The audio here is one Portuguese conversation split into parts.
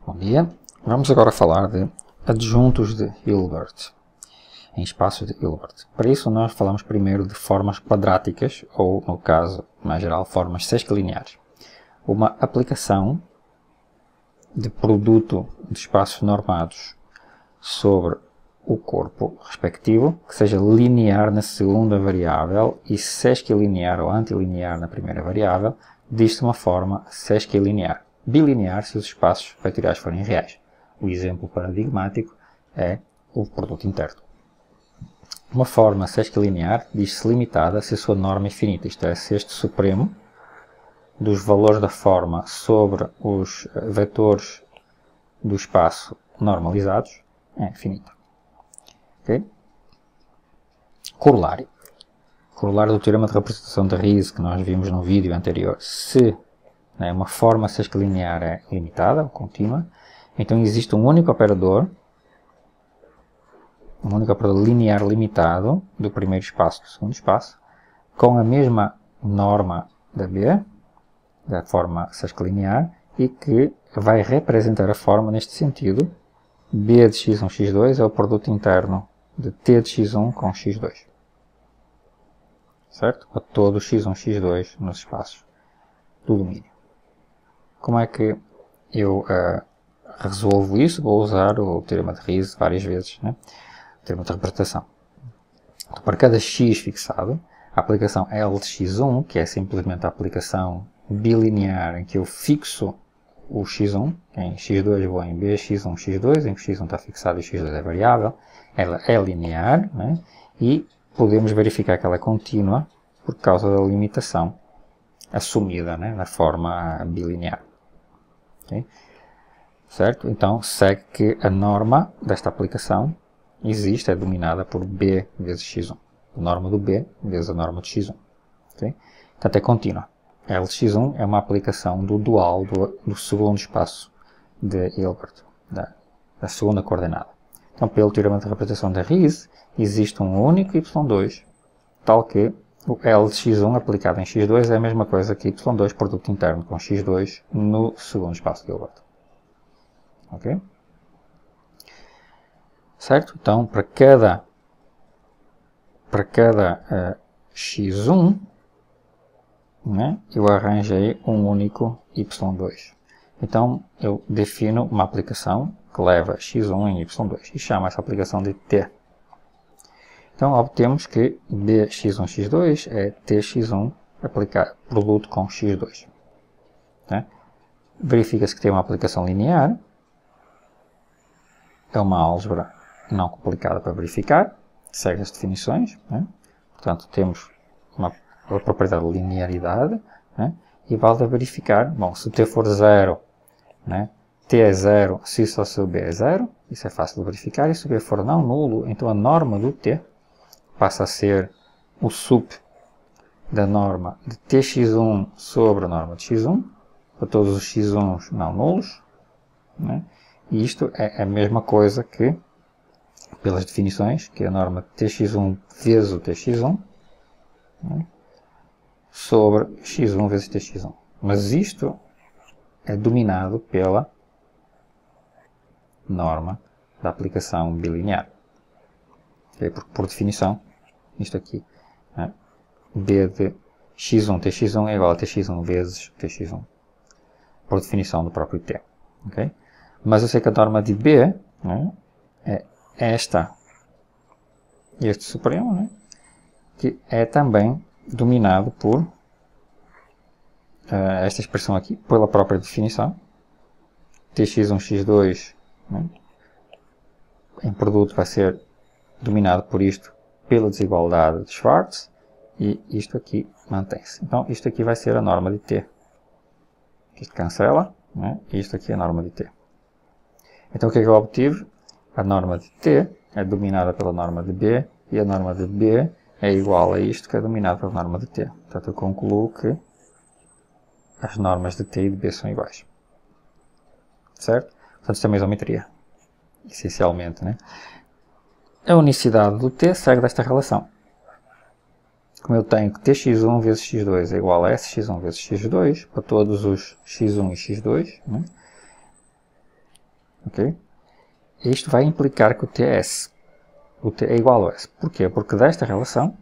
Bom dia, vamos agora falar de adjuntos de Hilbert, em espaços de Hilbert. Para isso nós falamos primeiro de formas quadráticas, ou no caso mais geral, formas sesquilineares. Uma aplicação de produto de espaços normados sobre o corpo respectivo, que seja linear na segunda variável e sesquilinear ou antilinear na primeira variável, diz-se uma forma sesquilinear. Bilinear se os espaços vetoriais forem reais. O exemplo paradigmático é o produto interno. Uma forma sesquilinear diz-se limitada se a sua norma é finita, isto é, se este supremo dos valores da forma sobre os vetores do espaço normalizados é finito. Okay? Corolário. Corolário do teorema de representação de Riese que nós vimos no vídeo anterior. Se uma forma sesquilinear é limitada ou contínua, então existe um único operador linear limitado do primeiro espaço do segundo espaço, com a mesma norma da B, da forma sesquilinear, e que vai representar a forma neste sentido. B de x1, x2 é o produto interno de t de x1 com x2. Certo? Para todo x1, x2 nos espaços do domínio. Como é que eu resolvo isso? Vou usar o teorema de Riese várias vezes, né? O teorema de representação. Então, para cada x fixado, a aplicação L de x1, que é simplesmente a aplicação bilinear em que eu fixo o x1, em x2 vou em b, x1, x2, em que x1 está fixado e x2 é variável, ela é linear, né? E podemos verificar que ela é contínua por causa da limitação assumida, né, na forma bilinear. Okay? Certo? Então, segue que a norma desta aplicação existe, é dominada por b vezes x1. A norma do b vezes a norma de x1. Okay? Portanto, é contínua. L de x1 é uma aplicação do dual do segundo espaço de Hilbert, da segunda coordenada. Então, pelo teorema de representação de Riese, existe um único y2, tal que o L de x1 aplicado em x2 é a mesma coisa que y2 produto interno com x2 no segundo espaço de Hilbert. Ok? Certo? Então, para cada x1, né, eu arranjei um único y2. Então, eu defino uma aplicação que leva x1 em y2 e chamo essa aplicação de t. Então, obtemos que dx1, x2 é tx1 aplicado, produto com x2. Né? Verifica-se que tem uma aplicação linear. É uma álgebra não complicada para verificar. Segue as definições. Né? Portanto, temos a propriedade de linearidade. Né? E vale a verificar, bom, se o t for 0, né? T é 0 se só se o b é 0. Isso é fácil de verificar. E se o b for não nulo, então a norma do t passa a ser o sup da norma de tx1 sobre a norma de x1, para todos os x1s não nulos. Né? E isto é a mesma coisa que, pelas definições, que é a norma de tx1 vezes o tx1, né? Sobre x1 vezes tx1. Mas isto é dominado pela norma da aplicação bilinear. Okay? Por definição, isto aqui, né? B de x1, tx1 é igual a tx1 vezes tx1. Por definição do próprio t. Okay? Mas eu sei que a norma de B, né, é este supremo, né, que é também dominado por esta expressão aqui, pela própria definição. Tx1, x2, né, em produto vai ser dominado por isto pela desigualdade de Schwarz, e isto aqui mantém-se. Então, isto aqui vai ser a norma de t. Isto cancela, né, e isto aqui é a norma de t. Então, o que é que eu obtive? A norma de t é dominada pela norma de b, e a norma de b é igual a isto que é dominado pela norma de t. Portanto, eu concluo que as normas de t e de b são iguais. Certo? Portanto, isto é uma isometria. Essencialmente, né? A unicidade do t segue desta relação. Como eu tenho que tx1 vezes x2 é igual a sx1 vezes x2, para todos os x1 e x2, né? ok? Isto vai implicar que o T é S. O T é igual a S. Porquê? Porque desta relação,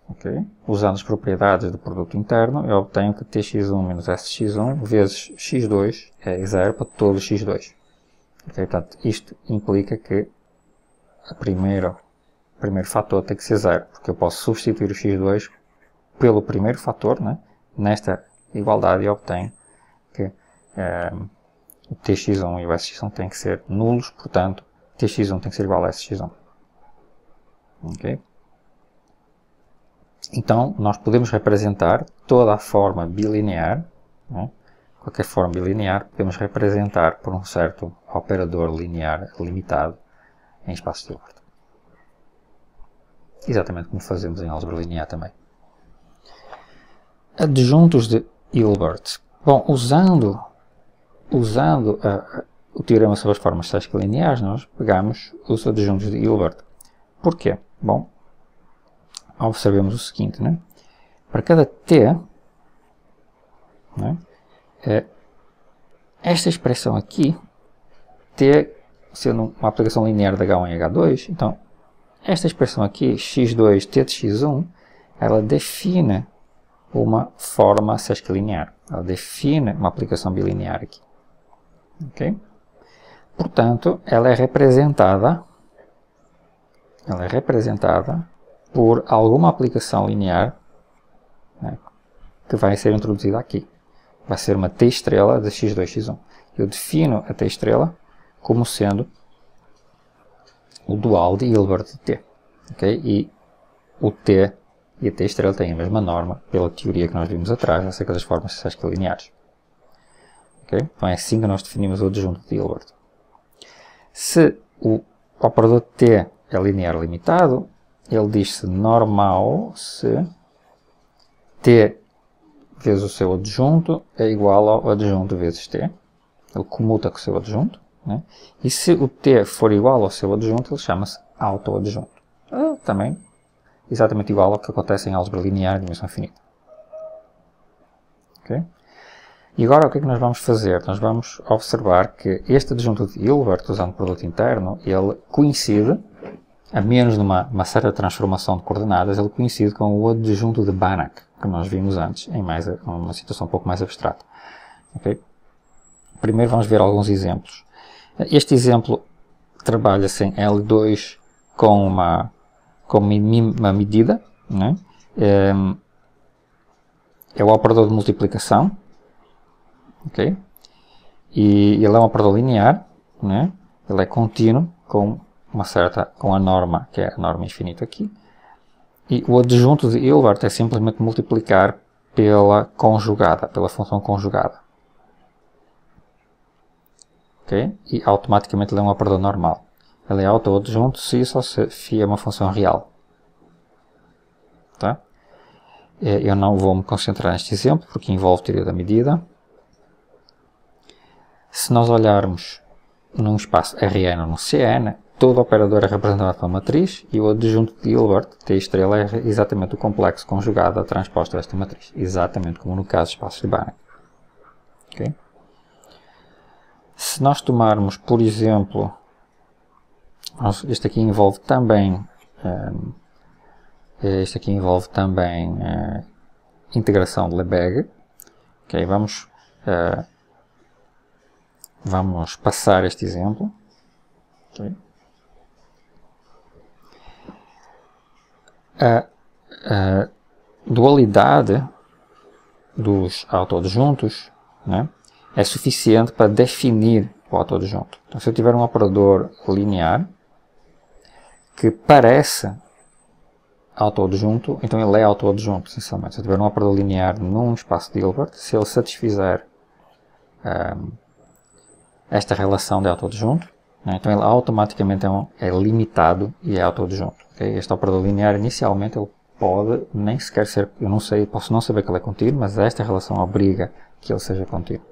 okay, usando as propriedades do produto interno, eu obtenho que Tx1 menos Sx1 vezes x2 é 0 para todo x2. Okay? Portanto, isto implica que o primeiro fator tem que ser 0, porque eu posso substituir o x2 pelo primeiro fator, né, nesta igualdade, e obtenho que o Tx1 e o Sx1 têm que ser nulos, portanto, Tx1 tem que ser igual a Sx1. Okay? Então, nós podemos representar toda a forma bilinear, né? Qualquer forma bilinear, podemos representar por um certo operador linear limitado em espaço de Hilbert. Exatamente como fazemos em álgebra linear também. Adjuntos de Hilbert. Bom, usando o teorema sobre as formas sesquilineares, nós pegamos os adjuntos de Hilbert. Porquê? Bom, observemos o seguinte, né? Para cada t, né, esta expressão aqui, t sendo uma aplicação linear de H1 e H2, então esta expressão aqui, x2 t de x1, ela define uma forma sesquilinear. Ela define uma aplicação bilinear aqui. Okay? Portanto, ela é representada por alguma aplicação linear, né, que vai ser introduzida aqui. Vai ser uma t estrela de x2, x1. Eu defino a t estrela como sendo o dual de Hilbert de t. Okay? E o t e a t estrela têm a mesma norma pela teoria que nós vimos atrás acerca das formas sesquilineares. Okay? Então é assim que nós definimos o adjunto de Hilbert. Se o operador t é linear limitado, ele diz-se normal se t vezes o seu adjunto é igual ao adjunto vezes t. Ele comuta com o seu adjunto. Né? E se o t for igual ao seu adjunto, ele chama-se autoadjunto. Também exatamente igual ao que acontece em álgebra linear de dimensão infinita. Okay? E agora o que é que nós vamos fazer? Nós vamos observar que este adjunto de Hilbert, usando o produto interno, ele coincide, a menos numa certa transformação de coordenadas, ele coincide com o adjunto de Banach, que nós vimos antes, em uma situação um pouco mais abstrata. Okay? Primeiro vamos ver alguns exemplos. Este exemplo trabalha-se em L2 com uma medida, né? É o operador de multiplicação, okay? E ele é um operador linear, né? Ele é contínuo com a norma, que é a norma infinita aqui, e o adjunto de Hilbert é simplesmente multiplicar pela função conjugada. Okay? E automaticamente ele é um operador normal. Ele é autoadjunto se só se φ é uma função real. Tá? Eu não vou me concentrar neste exemplo, porque envolve teoria da medida. Se nós olharmos num espaço Rn ou no Cn, todo operador é representado pela matriz, e o adjunto de Hilbert, T estrela, é exatamente o complexo conjugado da transposta desta matriz. Exatamente como no caso do espaço de Banach. Okay? Se nós tomarmos, por exemplo, este aqui envolve também integração de Lebesgue. Okay, vamos passar este exemplo. Okay. A dualidade dos autoadjuntos, né, é suficiente para definir o autoadjunto. Então, se eu tiver um operador linear que parece autoadjunto, então ele é autoadjunto, essencialmente. Se eu tiver um operador linear num espaço de Hilbert, se ele satisfizer esta relação de autoadjunto, né, então ele automaticamente é limitado e é autoadjunto. Okay? Este operador linear, inicialmente, ele pode nem sequer ser, posso não saber que ele é contínuo, mas esta relação obriga que ele seja contínuo.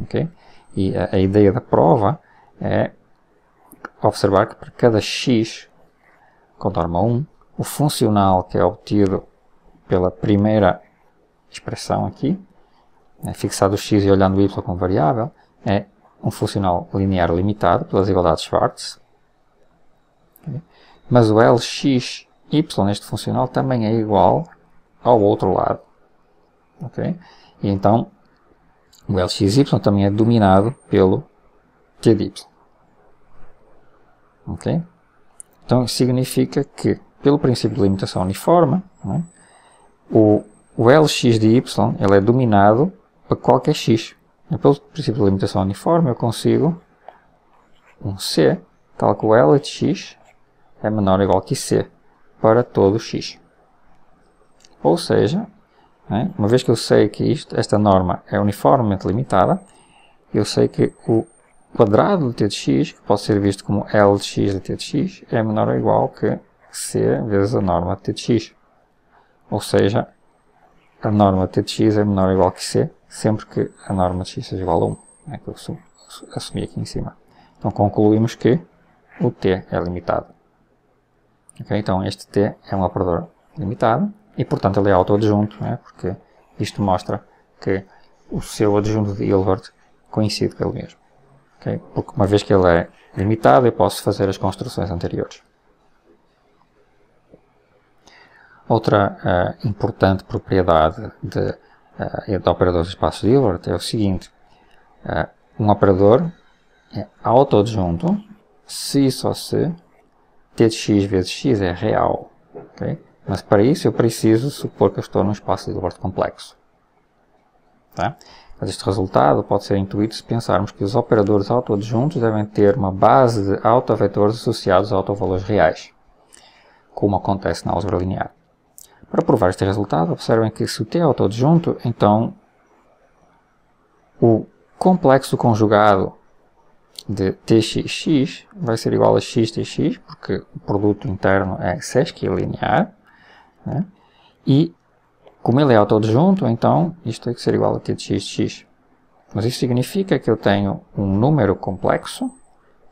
Okay? E a ideia da prova é observar que para cada x com norma 1, o funcional que é obtido pela primeira expressão aqui, fixado o x e olhando o y como variável, é um funcional linear limitado pelas igualdades Schwarz. Okay? Mas o LXY neste funcional também é igual ao outro lado. Okay? E então o LXY também é dominado pelo T de Y. Okay? Então isso significa que, pelo princípio de limitação uniforme, né, o LX de Y ele é dominado para qualquer X. Pelo princípio de limitação uniforme eu consigo um C, tal que o L de X é menor ou igual que C para todo X. Ou seja, né, uma vez que eu sei que esta norma é uniformemente limitada, eu sei que o quadrado de t de x, que pode ser visto como L de x de t de x, é menor ou igual que C vezes a norma de t de x. Ou seja, a norma de t de x é menor ou igual que C, sempre que a norma de x seja igual a 1. É que eu assumi aqui em cima. Então concluímos que o t é limitado. Okay? Então este t é um operador limitado e portanto ele é autoadjunto, né? Porque isto mostra que o seu adjunto de Hilbert coincide com ele mesmo. Okay? Porque uma vez que ele é limitado eu posso fazer as construções anteriores. Outra importante propriedade de operadores de espaços de Hilbert é o seguinte. Um operador é autoadjunto se e só se t de x vezes x é real. Okay? Mas para isso eu preciso supor que eu estou num espaço de Hilbert complexo. Tá? Mas este resultado pode ser intuído se pensarmos que os operadores autoadjuntos devem ter uma base de autovetores associados a autovalores reais, como acontece na álgebra linear. Para provar este resultado, observem que se o t é autoadjunto, então o complexo conjugado de txx vai ser igual a xtx, porque o produto interno é sesquilinear, né? E como ele é autoadjunto, então isto tem que ser igual a t de x de x. Mas isso significa que eu tenho um número complexo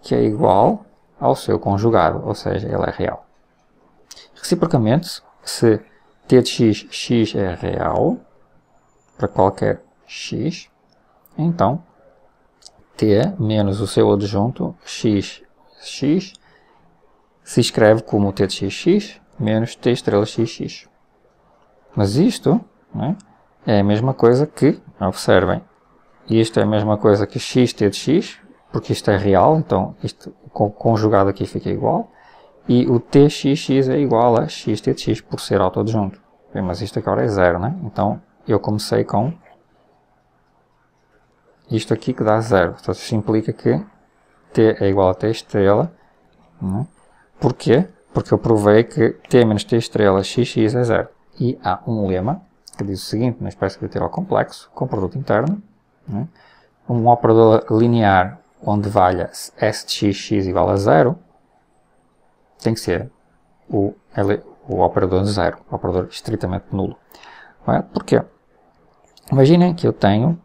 que é igual ao seu conjugado, ou seja, ele é real. Reciprocamente, se t de x, x é real para qualquer x, então t menos o seu adjunto x, x se escreve como t de x, x menos t estrela x, x. Mas isto, né, é a mesma coisa que, observem, isto é a mesma coisa que xt de x, porque isto é real, então isto conjugado aqui fica igual, e o txx é igual a xt de x por ser autoadjunto. Bem, mas isto agora é zero, né? Então eu comecei com isto aqui que dá zero. Portanto, isso implica que t é igual a t estrela. Né? Porquê? Porque eu provei que t menos t estrela xx é zero. E há um lema que diz o seguinte, na espécie de literal complexo, com produto interno, né? Um operador linear onde valha s de x igual a zero, tem que ser o operador de zero, o operador estritamente nulo. Não é? Porquê? Imaginem que eu tenho,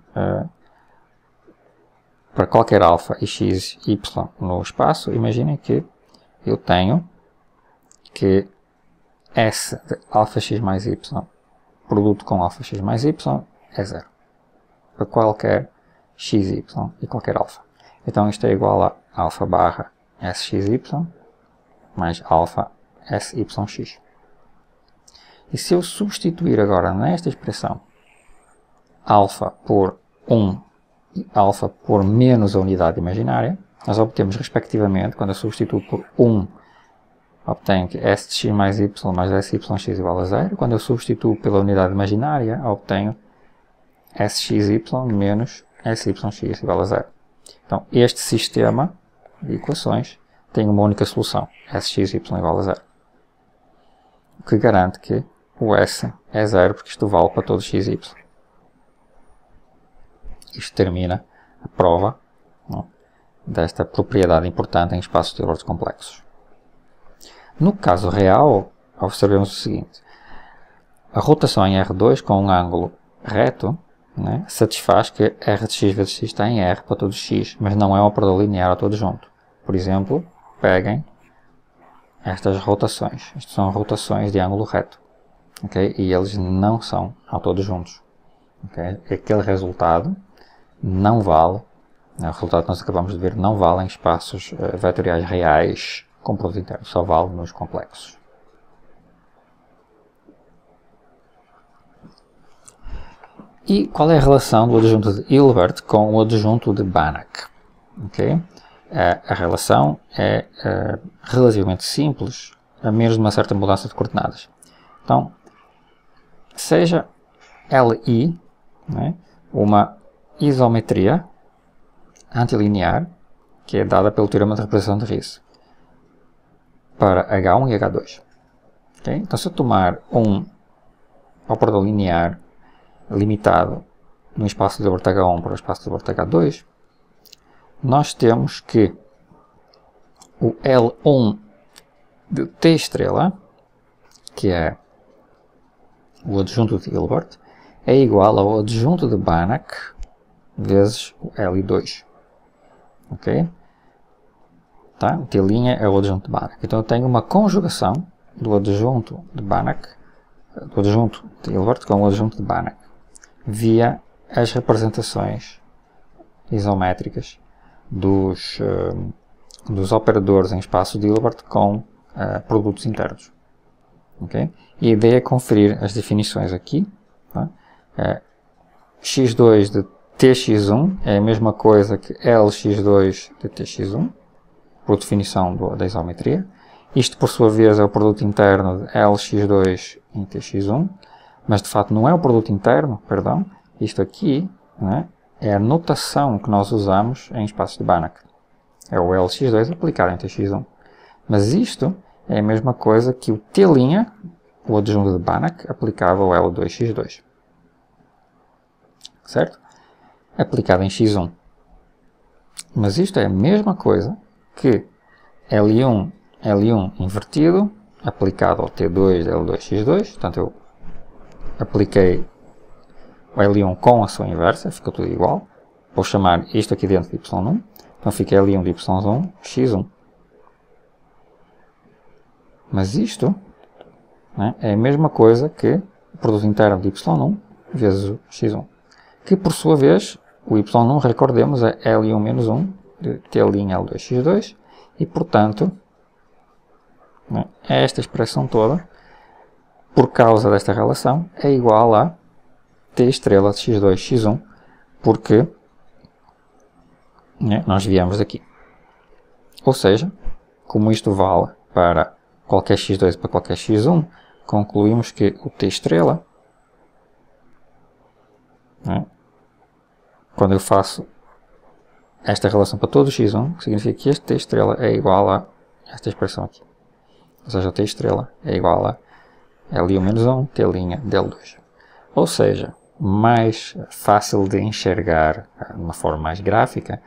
para qualquer alfa e x, y no espaço, imaginem que eu tenho que S de alfa x mais y, produto com alfa x mais y, é zero. Para qualquer x, y e qualquer alfa. Então isto é igual a alfa barra sxy mais alfa syx. E se eu substituir agora nesta expressão alfa por 1 e alfa por menos a unidade imaginária, nós obtemos respectivamente, quando eu substituo por 1, obtenho que s de x mais y mais syx igual a zero. Quando eu substituo pela unidade imaginária, obtenho sxy menos syx igual a zero. Então, este sistema de equações tem uma única solução, sxy igual a zero. O que garante que o s é zero, porque isto vale para todo x e y. Isto termina a prova, não, desta propriedade importante em espaços de Hilbert complexos. No caso real, observemos o seguinte. A rotação em R2 com um ângulo reto, né, satisfaz que R de x vezes x está em R para todo x, mas não é um operador linear a todo junto. Por exemplo, peguem estas rotações. Estas são rotações de ângulo reto. Okay? E eles não são a todos juntos. Okay? Aquele resultado não vale O resultado que nós acabamos de ver não vale em espaços vetoriais reais com produto interno, só vale nos complexos. E qual é a relação do adjunto de Hilbert com o adjunto de Banach? Okay? A relação é relativamente simples, a menos de uma certa mudança de coordenadas. Então, seja Li, né, uma isometria antilinear, que é dada pelo teorema de representação de Riesz, para H1 e H2. Okay? Então, se eu tomar um operador linear limitado no espaço de Hilbert H1 para o espaço de Hilbert H2, nós temos que o L1 de T estrela, que é o adjunto de Hilbert, é igual ao adjunto de Banach vezes o Li2. Ok? Tá? O T' é o adjunto de Banach. Então eu tenho uma conjugação do adjunto de Banach, do adjunto de Hilbert com o adjunto de Banach, via as representações isométricas dos operadores em espaço de Hilbert com produtos internos. Okay? E a ideia é conferir as definições aqui. Tá? x2 de tx1 é a mesma coisa que lx2 de tx1, por definição da isometria. Isto, por sua vez, é o produto interno de lx2 em tx1, mas de facto não é o produto interno, perdão. Isto aqui, né, é a notação que nós usamos em espaços de Banach. É o lx2 aplicado em tx1. Mas isto é a mesma coisa que o T', o adjunto de Banach, aplicado ao L2x2. Certo? Aplicado em x1. Mas isto é a mesma coisa que L1 invertido, aplicado ao T2 de L2x2. Portanto, eu apliquei o L1 com a sua inversa, fica tudo igual. Vou chamar isto aqui dentro de y1. Então fica L1 de y1, x1. Mas isto, né, é a mesma coisa que o produto interno de y1 vezes o x1. Que por sua vez, o y1, recordemos, é L1 menos 1 de T' L2x2. E portanto, né, esta expressão toda, por causa desta relação, é igual a T estrela de x2 x1, porque, né, nós viemos daqui. Ou seja, como isto vale para qualquer x2 para qualquer x1, concluímos que o T estrela, né, quando eu faço esta relação para todo o x1, significa que este T estrela é igual a esta expressão aqui. Ou seja, o T estrela é igual a L1 menos 1, T' dL2. Ou seja, mais fácil de enxergar de uma forma mais gráfica,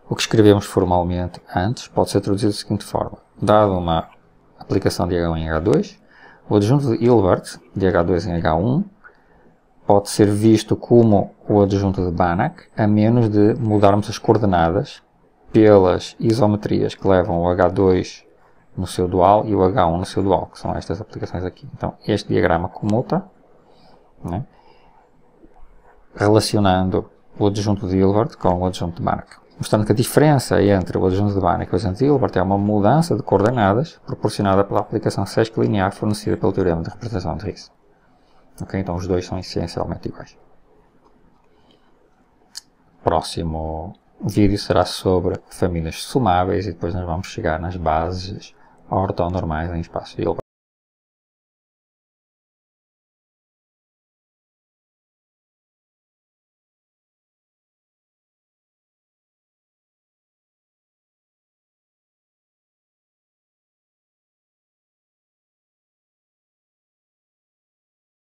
o que escrevemos formalmente antes pode ser traduzido da seguinte forma. Dado uma aplicação de H1 em H2, o adjunto de Hilbert de H2 em H1 pode ser visto como o adjunto de Banach, a menos de mudarmos as coordenadas pelas isometrias que levam o H2 no seu dual e o H1 no seu dual, que são estas aplicações aqui. Então, este diagrama comuta, né, relacionando o adjunto de Hilbert com o adjunto de Banach, mostrando que a diferença entre o adjunto de Banach e o adjunto de Hilbert é uma mudança de coordenadas proporcionada pela aplicação sesco linear fornecida pelo teorema de representação de Riesz. Okay? Então os dois são essencialmente iguais. Próximo vídeo será sobre famílias sumáveis e depois nós vamos chegar nas bases ortonormais em espaço de Hilbert.